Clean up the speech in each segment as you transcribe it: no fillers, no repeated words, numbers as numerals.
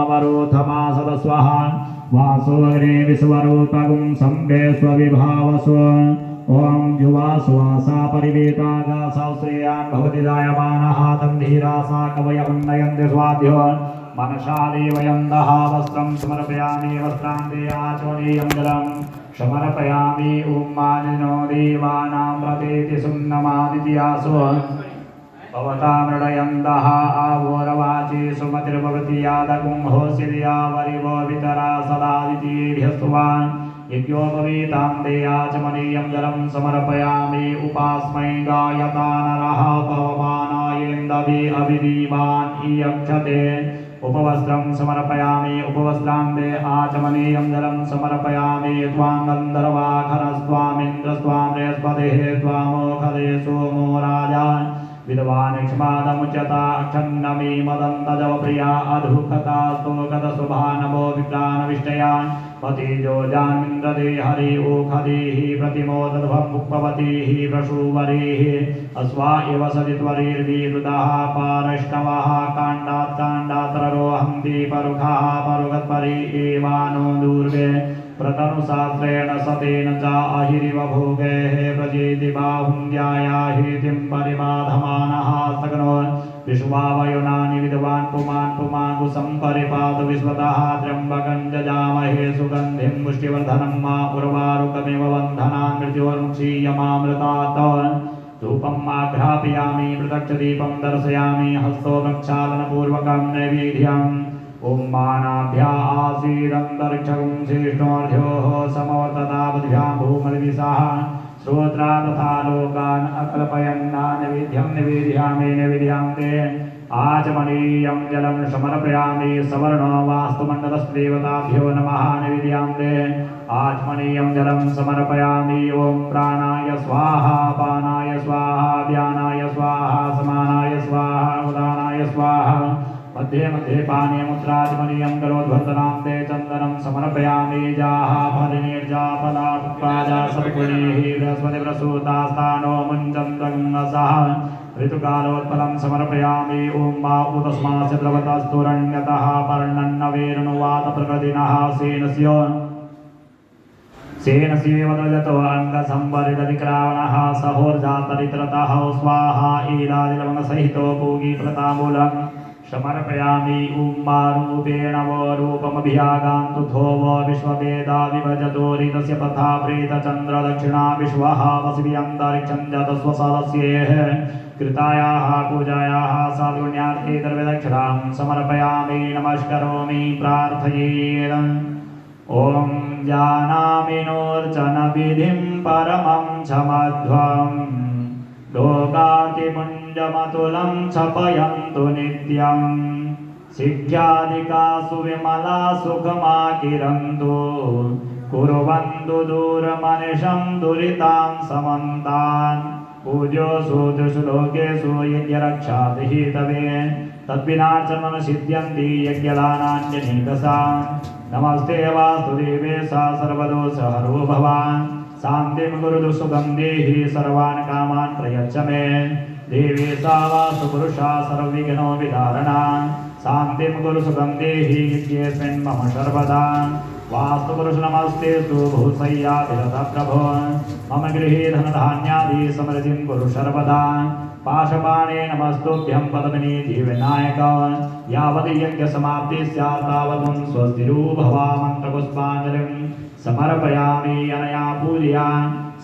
अवरोधमा सदस्वः वासोऽग्रे विश्वरूपगुं सम्भे स्वविभावसो ओम युवासुवासा परिवेतागासा श्रेयान् भवति जायमानः तं धीरासा कवयवन्नयन्ति स्वाध्यो मनसा देवयन्दः वस्त्रं समर्पयामि वस्त्रान्ते आचमनीयं जलं समर्पयामि ॐ मानिनो देवानां प्रतीति सुन्नमादित्यासु भवता मृडयन्दः आवोरवाची सुमतिर्भवति यादकुं होसिर्या वरिवो वितरा सदादितीभ्यस्तुवान् यज्ञोपवीतां देयाचमनीयं जलं समर्पयामि उपास्मै गायता नरः पवमानायेन्दवि अविदीवान् इयक्षते उपवस्त्रं समर्पयामि उपवस्त्रान्ते आचमनीयं जलं समर्पयामि त्वां गन्धर्वाखरस्त्वामिन्द्रस्त्वां बृहस्पतिः त्वामोखदे सोमो राजा विद्वान् क्षमादमुच्यता क्षन्नमी मदन्तजवप्रिया अधुकता स्तोकतशुभानवो विप्राणविष्टयान् पतिजो जान्मिन्द्रदे हरि ओखदेः प्रतिमोदध्वम् उपवतीः वृषुवरेः अस्वा इव सदित्वरीर्विवृतः पारष्णवः काण्डात् काण्डात्ररोहन्ति परुखः परुगत्परि एवानो दूर्वे प्रतनुशास्त्रेण सतेन च अहिरिव भोगैः प्रजेति बाहुन्द्यायाहितिं परिबाधमानः सगनो विश्वावयुनानि विद्वान् पुमान् कुसंपरिपात विश्वतः त्र्यम्बकं जजामहे सुगन्धिं पुष्टिवर्धनं मा उर्वारुकमिव बन्धनान् मृत्योर्मुक्षीयमामृतात् धूपम् आघ्रापयामि प्रत्यक्षदीपं दर्शयामि हस्तो प्रक्षालनपूर्वकं नैवेद्यम् ओम मानाभ्या आसीदन्तरिक्षगुं शिष्णोर्ध्योः समवर्ततावद्भ्यां भूमदिशाः श्रोत्रा तथा लोकान् अकल्पयन्नान् निवेद्यामि निवेद्यान्ते आचमनीयं जलं समर्पयामि सवर्णो वास्तुमण्डलस्देवताभ्यो नमः निवेद्यान्ते आचमनीयं जलं समर्पयामि ओम प्राणाय स्वाहा पानाय स्वाहा व्यानाय स्वाहा समानाय स्वाहा उदानाय स्वाहा मध्ये मध्ये पानीयमुद्राचमनीयं करोद्वर्तनान्ते चन्दनं समर्पयामि जाः फलिनीर्जाफला पुष्पाजा सत्पुरीः बृहस्पतिप्रसूतास्तानो मुञ्चन्तङ्गसः ऋतुकालोत्पलं समर्पयामि ॐ मा उतस्मास्य द्रवतस्तुरण्यतः पर्णन्नवेरनुवातप्रकृतिनः सेनस्येवदजतो अङ्गसंवरितविक्रावणः सहोर्जातरित्रतः स्वाहा ईलादिलवङ्गसहितो पूगीफलताम्बूलम् समर्पयामि उम्मारूपेण वो रूपमभियागान्तु थो वो विश्ववेदा विभजतो ऋतस्य पथा प्रेतचन्द्रदक्षिणा विश्वः वसिभियन्तरिक्षं जतस्वसलस्येः कृतायाः पूजायाः साधुण्यार्थे द्रव्यदक्षिणां समर्पयामि नमस्करोमि प्रार्थयेत् ॐ जानामि नोर्चनविधिं परमं च मध्वम् लोकातिपुञ्जमतुलं छपयन्तु नित्यं सिद्ध्यादिकासु विमला सुखमाकिरन्तु कुर्वन्तु दूरमनिशं दुरितां समन्तान् पूज्योऽसु त्रिषु लोकेषु यज्ञरक्षादिहितवे तद्विनाचनं सिद्ध्यन्ति यज्ञदानान्यनेकसाम् नमस्ते वासुदेवेशा सर्वदोषहरो भवान् शान्तिं कुरुतु सुखं देहि सर्वान् कामान् प्रयच्छ मे देवी सा वासुपुरुषा सर्वविघ्नो विदारणा शान्तिं कुरु सुखं देहि इत्यस्मिन् मम सर्वदा वास्तुपुरुष नमस्ते भूसय्याभिरत प्रभो मम गृहे धनधान्यादि समृद्धिं कुरु सर्वदा पाशपाणे नमस्तुभ्यं पद्मनीति विनायक यावद् यज्ञसमाप्तिः स्यात् तावत् स्वस्तिरो भवा मन्त्रपुष्पाञ्जलिं समर्पयामि अनया पूजया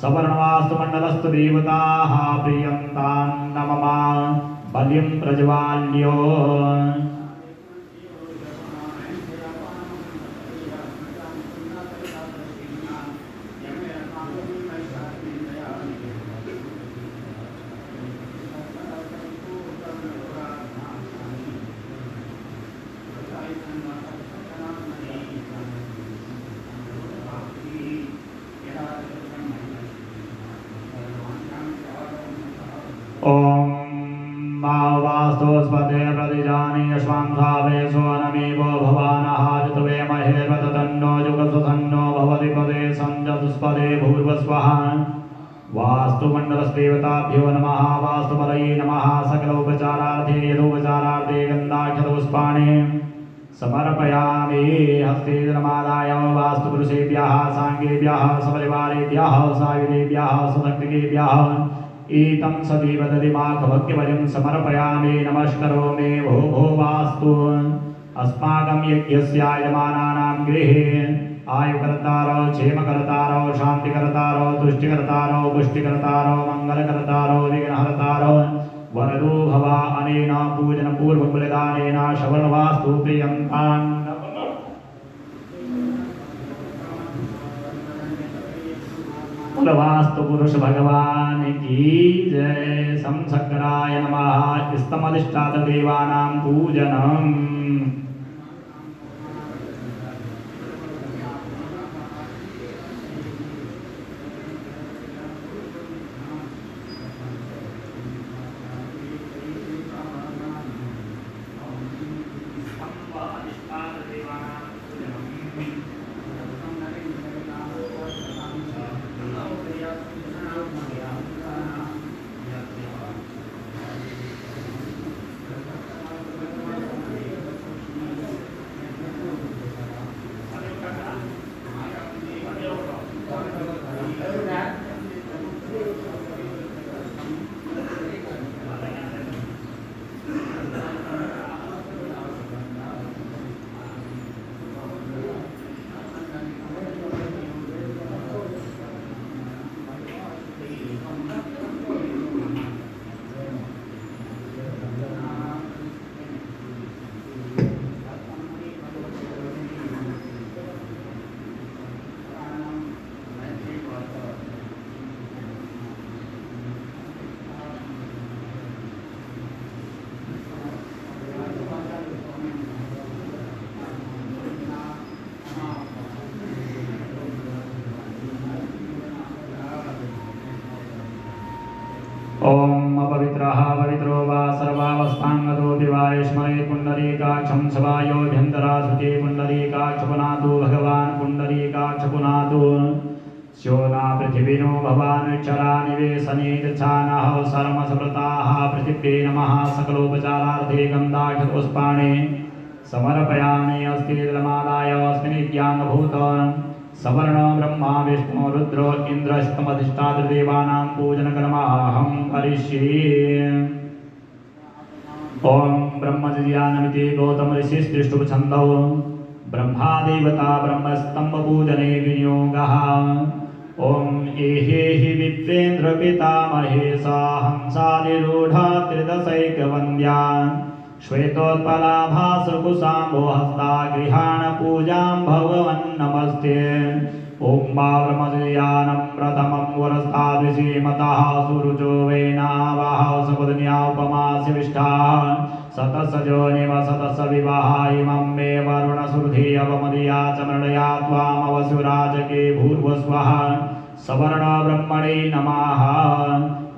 सवर्णवास्तुमण्डलस्तु देवताः प्रियन्तान् मम बलिं प्रज्वाल्यो ओम मावास्तोस्पदे प्रतिजानी स्वांधावे सोनमीवो भवानः ऋतवे महेर्वत तन्नो जुगसुधन्नो भवति पदे संजतुस्पदे भूर्वस्वः वास्तुमण्डलस्देवताभ्यो नमः वास्तुपदये नमः सकलोपचारार्थे यदोपचारार्थे गन्धाक्षतपुष्पाणि समर्पयामि हस्ते जलमादाय वास्तुपुरुषेभ्यः साङ्गेभ्यः सपरिवारेभ्यः सायुधेभ्यः सदग्निकेभ्यः एतं सदैव दधिमाघभक्तिभजं समर्पयामि नमस्करोमि भो भो वास्तु अस्माकं यज्ञस्य यजमानानां गृहे आयुकर्तारो क्षेमकर्तारो शान्तिकर्तारो तुष्टिकर्तारो पुष्टिकर्तारो मङ्गलकर्तारो विघ्नहर्तारो वरदो भव अनेन पूजनपूर्वबलिदानेन श्रवणवास्तु प्रियन्तान् वास्तु पुरुष भगवान की जय। संसकराय नमः। स्तमधिष्ठात देवानां पूजनम्। ओम अपवित्रः पवित्रो वा सर्वावस्थांगतो दिवाय स्मरे पुंडरीकाक्षं सभायोऽभ्यन्तरासुचे पुंडरीकाक्ष पुनातु भगवान् पुंडरीकाक्ष पुनातु स्योना पृथिवीनो भवान् चरा निवेशने गच्छानः सर्वसमृताः पृथिव्यै नमः। सकलोपचारार्थे गन्धाक्षपुष्पाणि समर्पयामि। अस्ति जलमादाय अस्मिन् ज्ञानभूतं सवर्ण ब्रह्मा विष्णु रुद्र इंद्रस्तमधिष्ठादेवानां पूजनकर्माहं करिष्ये। ओम ब्रह्मचर्यानमिति गौतम ऋषिस्त्रिष्टुपछन्दौ ब्रह्मा देवता ब्रह्मस्तंभ पूजने विनियोगः। ओम एहेहि विप्रेन्द्र पितामहेशा हंसादिरूढा त्रिदशैकवन्द्या श्वेतोत्पलाभासकुशाम्भो हस्ता गृहाण पूजां भगवन् नमस्ते। ओं ब्रह्मचर्यानं प्रथमं वरस्ताद्विषीमतः सुरुचो वैनावः सपत्न्या उपमासिविष्टाः सतसजोनिव सतस विवाह इमं मे वरुणसुरधियवमदिया च मृडया त्वामवसुराजके भूर्भुवस्वः। सवर्ण ब्रह्मणे नमः।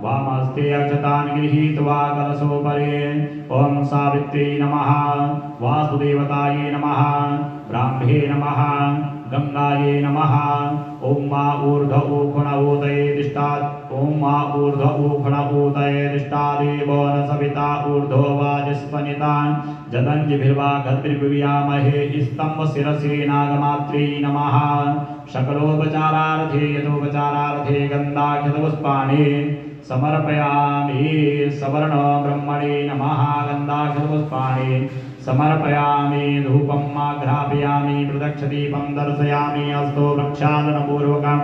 वामस्ते अक्षतान् गृहीत्वा कलशोपरि ओं सावित्र्यै नमः वासुदेवतायै नमः ब्राह्मे नमः गंगायै नमः। ओं मा ऊर्ध्व ऊर्ध्वणभूतये तिष्ठात् ओं मा ऊर्ध्व ऊर्ध्वणभूतये तिष्ठादेवो न सविता ऊर्ध्वो वाजिस्वनितान् जदञ्जिभिर्वा गद्भिर्वियामहे स्तम्भ शिरसि नागमात्र्यै नमः। सकलोपचारार्थे यथोपचारार्थे गन्धाक्षतपुष्पाणि समर्पयामि। सवर्ण ब्रह्मणे नमः। गन्धाक्षतपुष्पाणि समर्पयामि। धूपं आघ्रापयामि प्रदक्षदीपं दर्शयामि। अस्तो प्रक्षालनपूर्वकं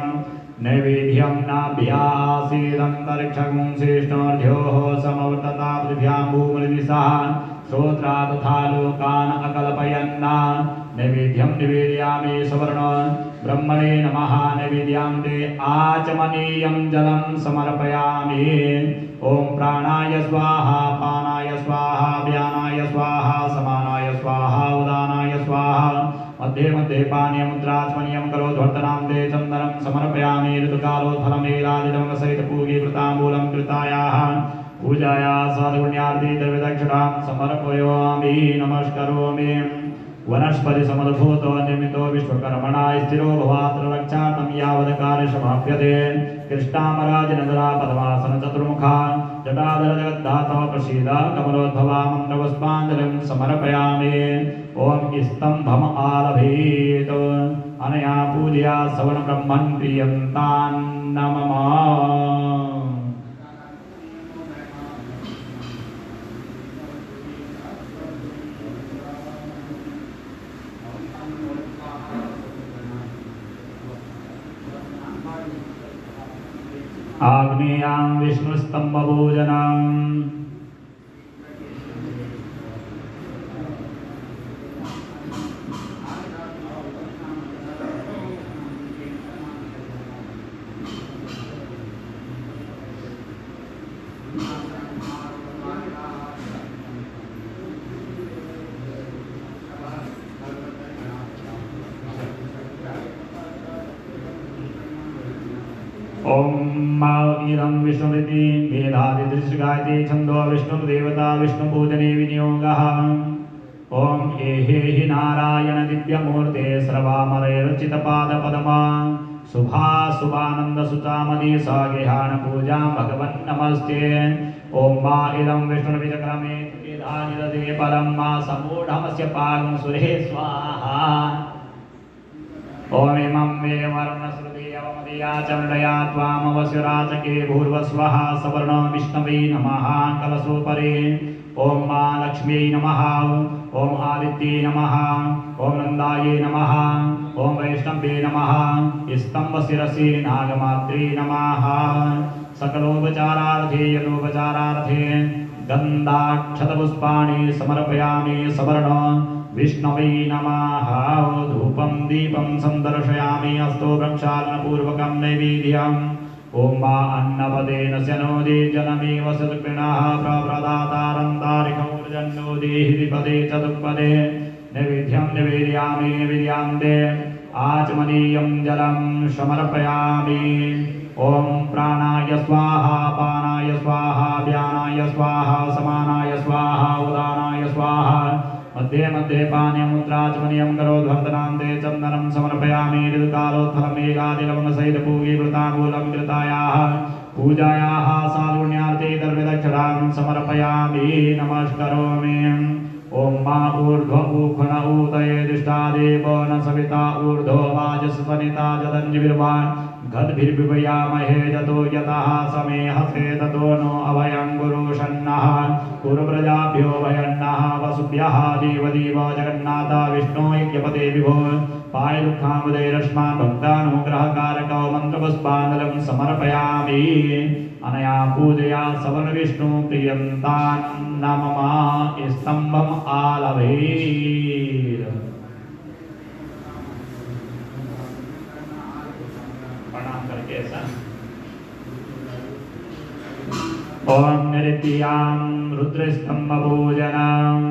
नैवेद्यं नाभ्यासीदन्तरिक्षगुं श्रेष्ठोर्ध्योः समवर्तता पृथिव्यां भूमरिदिशः श्रोत्रा तथा लोकान् अकल्पयन्ना। नैवेद्यं निवेदयामि। सवर्ण ब्रह्मणे नमः। नैवेद्यां ते आचमनीयं जलं समर्पयामि। ओं प्राणाय स्वाहा पानाय स्वाहा व्यानाय स्वाहा समानाय स्वाहा उदानाय स्वाहा। मध्ये मध्ये पानीयमुद्राचमनीयं करोद्वर्तनां ते चन्दनं समर्पयामि। ऋतुकालोत्फलमेलादिदमसहित पूगे कृताम्बूलं कृतायाः पूजाया साधुपुण्यार्थे द्रव्यदक्षिणां समर्पयामि। नमस्करोमि। वनस्पति समद्भूतो निर्मितो विश्वकर्मणा स्थिरो भवात्र रक्षार्थं यावत् कार्यसमाप्यते कृष्णामराजनगरा पद्मासन चतुर्मुखा जटाधर जगद्धाता प्रसीद कमलोद्भवा मन्त्रपुष्पाञ्जलिं समर्पयामि ओम स्तंभम् आलभेत अनया पूजया सवर्ण ब्रह्मन् प्रियन्तान् नमः। आग्नेयां विष्णुस्तंभपूजनम् ओम इदं विष्णुरिति वेदादिदृश्यगायते छन्दो विष्णुदेवता विष्णुपूजने विनियोगः। ओम एहे हि नारायण दिव्यमूर्ते सर्वामरैरचितपादपद्मा शुभाशुभानन्दसुचामदी स गेहान पूजां भगवन् नमस्ते। ओम मा इदं विष्णुर्विचक्रमे वेदादिदते परं मा समूढमस्य पागं सुरे स्वाहा। ओम इमं मे वर्णश्रुति अवमदया चण्डया त्वामवस्युराचके भूर्वस्वः सवर्ण विष्णवे नमः कलशोपरि। ओम मा लक्ष्म्यै नमः। ओम आदित्ये नमः। ओम नन्दायै नमः। ओम वैष्णवे नमः। स्तम्भशिरसि नागमात्रे नमः। सकलोपचारार्थे यतोपचारार्थे गन्धाक्षतपुष्पाणि समर्पयामि सवर्ण विष्णवे नमः। धूपं दीपं संदर्शयामि हस्तो प्रक्षालनपूर्वकं नैवेद्यम्। ओम मा अन्नपदेन स्यनोदे जनमेव सत्कृणः प्रप्रदातारन्तारिकौर्जन्नोदेहि पदे चतुष्पदे नैवेद्यं निवेदयामि निवेदयान्ते आचमनीयं जलं समर्पयामि। ओम प्राणाय स्वाहा पानाय स्वाहा व्यानाय स्वाहा समानाय स्वाहा उदानाय स्वाहा मध्ये मध्ये पानीयमुद्राचमनीयं करोद्वर्तनान्ते चन्दनं समर्पयामि। ऋतुकालोत्फलमेघादिलवङ्गसहितपूगीवृताङ्गूलं कृतायाः पूजायाः साधुण्यार्थे दर्विदक्षिणां समर्पयामि नमस्करोमि। ओम मा ऊर्ध्व ऊखन ऊतये दिष्टादेव न सविता ऊर्ध्व वाजसनिता जदञ्जिर्वान् गद्भिर्विवयामहे जतो यतः समे हसे ततो नो अभयं गुरुषन्नः कुरुप्रजाभ्यो भयन्नः वसुभ्यः देवदेव जगन्नाथ विष्णो ऐक्यपदे विभो पाय दुःखामुदैरस्मान् भक्तानुग्रहकारकौ मन्त्रपुष्पाञ्जलिं समर्पयामि। अनया पूजया सवर्ण विष्णु प्रियन्तान् नमः। स्तम्भम् आलभेत्। प्रणाम करके ऐसा। ओम नृत्यां रुद्रस्तम्भपूजनम्।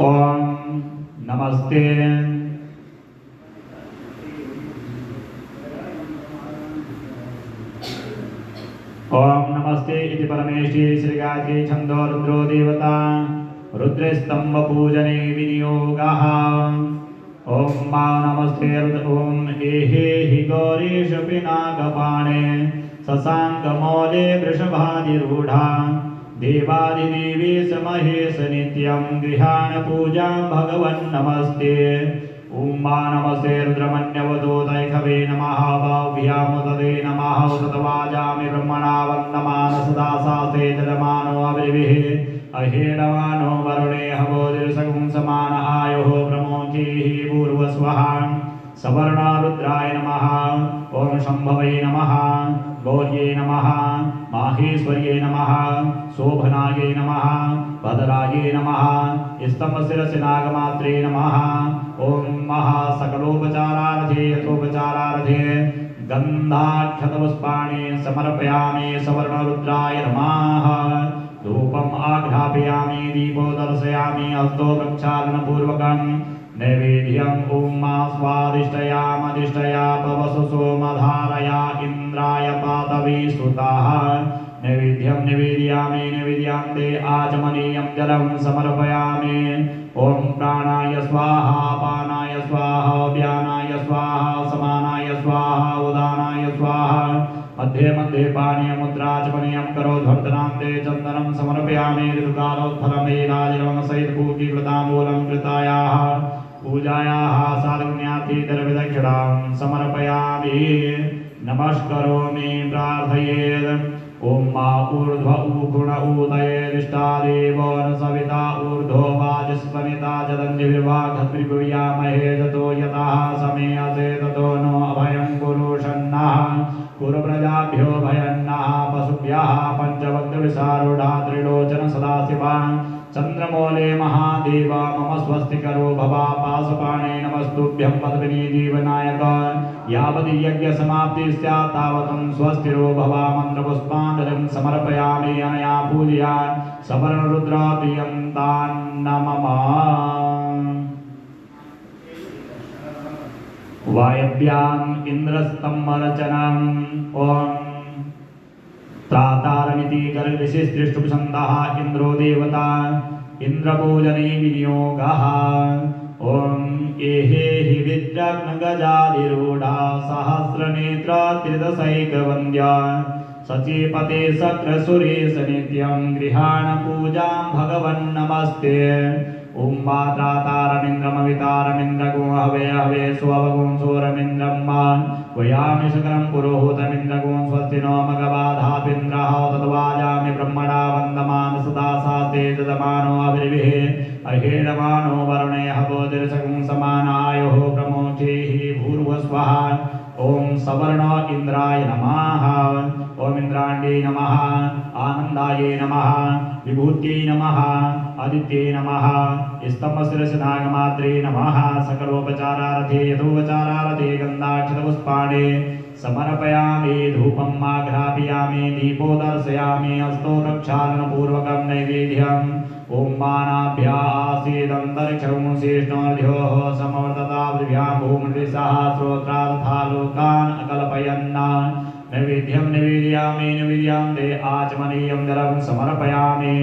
ओम नमस्ते ओम नमस्ते इति परमेष्ठी श्रीगायत्री छन्दो रुद्रो देवता रुद्रस्तम्भपूजने विनियोगः। ओम मा नमस्ते ओम एहे हि गौरीश पिनाकपाणे शशाङ्कमौले वृषभाधिरूढा देवादिदेवी समहेश नित्यं गृहाण पूजां भगवन् नमस्ते। ओम मा नमस्ते रुद्रमन्यवदोदैखवे नमः वाव्यामुददे नमः उदतवाजामि ब्रह्मणा वन्दमान सदा सास्ते जलमानो अब्रिभिः अहेडवानो वरुणे हवोदिर्सगुं समान आयुः प्रमोचीः पूर्वस्वः। सवर्ण रुद्राय नमः। ओम शंभवे नमः। गौर्ये नमः। माहेश्वर्ये नमः। शोभनाये नमः। भद्राये नमः। स्तंभशिरसि नागमात्रे नमः। ओम महासकलोपचारार्थे यथोपचारार्थे गन्धाक्षतपुष्पाणि समर्पयामि सवर्ण रुद्राय नमः। धूपम् आघ्रापयामि दीपो दर्शयामि हस्तो प्रक्षालनपूर्वकं नैवेद्यम् ॐ मा स्वादिष्टयामधिष्ठया पवसु सोमधारया इन्द्राय पातवी सुताः नैवेद्यं निवेदयामि निवेदयान्ते आचमनीयं जलं समर्पयामि ॐ प्राणाय स्वाहा पानाय स्वाहा व्यानाय स्वाहा समानाय स्वाहा उदानाय स्वाहा मध्ये मध्ये पानीयमुद्राचमनीयं करोध्वर्तनान्ते चन्दनं समर्पयामि ऋतुकालोत्फलमेलाजिलं सहितपूजीकृताम्बूलं कृतायाः पूजायाः साधुन्याति द्रव्यदक्षिणां समर्पयामि नमस्करोमि प्रार्थयेत् ॐ मा ऊर्ध्व ऊर्ध्वण ऊदयेदिष्टादेवो न सविता ऊर्ध्वो वाजस्पनिता जदञ्जिर्वाघद्विगुह्यामहे ततो यतः समेयसे ततो नो अभयं कुरु षण्णः कुरु प्रजाभ्यो भयन्नः पशुभ्यः पञ्चवक्त्रविशारूढा त्रिलोचन सदाशिवा चन्द्रमौले महादेव मम स्वस्तिकरो भवा पाशुपाणे नमस्तुभ्यं पद्मिनी जीवनायक यावद् यज्ञसमाप्ति स्यात् तावतं स्वस्तिरो भवा मन्त्रपुष्पाञ्जलिं समर्पयामि अनया पूजया सवर्णरुद्राप्रियं तान्नमः वायव्याम् इन्द्रस्तम्भरचनम् ॐ त्रातारमिति गर्भिशिष्टुषन्दः इन्द्रो देवता इन्द्रपूजने विनियोगः ॐ एहे हि विद्रग्नगजाधिरूढा सहस्रनेत्र त्रिदशैकवन्द्या सचीपते शक्रसुरेश नित्यं गृहाण पूजां भगवन् नमस्ते ॐ मात्रातारमिन्द्रमवितारमिन्द्रगो हवे हवे स्वभगुं सोरमिन्द्रं मा वयामि शकरं पुरोहूतमिन्द्रगुं स्वस्ति नो मघवाधापिन्द्रः तद्वाजामि ब्रह्मणा वन्दमान सदा सास्ते ददमानो अभिर्विः अहेणमानो वरुणे हवोतिर्षगुं समानायोः प्रमोक्षैः भूर्भुवस्वः ॐ सवर्ण इन्द्राय नमः ॐ इन्द्राण्डे नमः आनन्दाय नमः विभूत्यै नमः आदित्ये नमः स्तंभशिरसनागमात्रे नमः सकलोपचारारथे यथोपचारारथे गन्धाक्षतपुष्पाणि समर्पयामि धूपं आघ्रापयामि दीपो दर्शयामि हस्तो प्रक्षालनपूर्वकं नैवेद्यम् ॐ मानाभ्याः आसीदन्तरिक्षं शेषोर्ध्योः समवर्तताभ्यां भूमृतिसः श्रोत्रार्था लोकान् अकल्पयन् नैवेद्यं निवेदयामि निवेदयान्ते आचमनीयं जलं समर्पयामि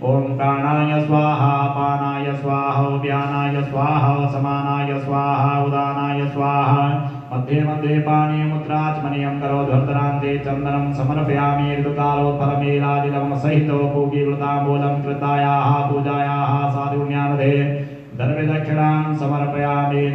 ॐ प्राणाय स्वाहा पानाय स्वाहा व्यानाय स्वाहा समानाय स्वाहा उदानाय स्वाहा मध्ये मध्ये पानीयमुद्राचमनीयं करोध्वर्तनान्ते चन्दनं समर्पयामि ऋतुकालोत्फलमेलादिलं सहितो पूगीकृताम्बूलं कृतायाः पूजायाः साधुन्यानदे द्रव्यदक्षिणां समर्पयामि